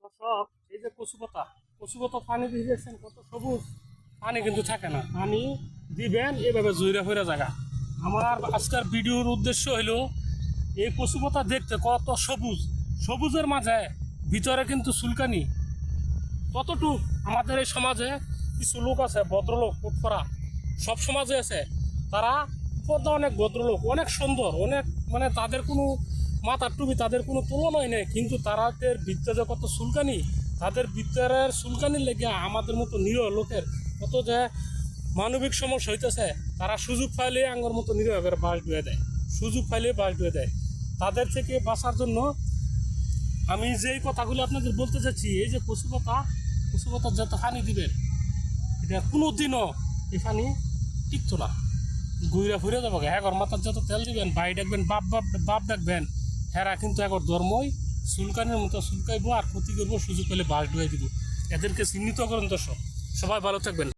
দর্শক, এই যে কচু পাতা পানি দিয়ে দিয়েছেন, কত সবুজ। পানি কিন্তু থাকে না, পানি দিবেন এভাবে জুইরা ফিরা জায়গা। আমার আজকের ভিডিওর উদ্দেশ্য হইলো এই কচু পাতা দেখতে কত সবুজ, সবুজের মাঝে ভিতরে কিন্তু চুলকানি। কতটুকু আমাদের এই সমাজে কিছু লোক আছে, ভদ্রলোক ফুটফরা সব সমাজে আছে, তারা পর্দা অনেক ভদ্রলোক, অনেক সুন্দর, অনেক মানে তাদের কোনো মাথার টুপি তাদের কোনো তুলনাই নেই, কিন্তু তাদের ভিতরে কত চুলকানি, তাদের ভিতরের চুলকানির লেগে আমাদের মতো নিরীহ লোকের কত যে মানবিক সমস্যা হইতেছে, তারা সুযোগ পাইলে আঙ্গর মতো নিরীহ করে বাস ধুয়ে দেয়, সুযোগ পাইলে বাস ধুয়ে দেয়। তাদের থেকে বাঁচার জন্য আমি যেই কথাগুলো আপনাদের বলতে চাচ্ছি, এই যে কচু পাতার যত পানি দিবেন, এটা কোনো দিনও এই পানি টিকতো না, ঘুরে ফিরে যাবো। একর মাথার যত তেল দিবেন, ভাই ডাকবেন, বাপ ডাকবেন, হেরা কিন্তু একর ধর্মই চুলকানির মতো চুলকাইবো আর ক্ষতি করবো, সুযোগ পেলে বাস ডুয়াই দিব। এদেরকে চিহ্নিত করেন দর্শক। সবাই ভালো থাকবেন।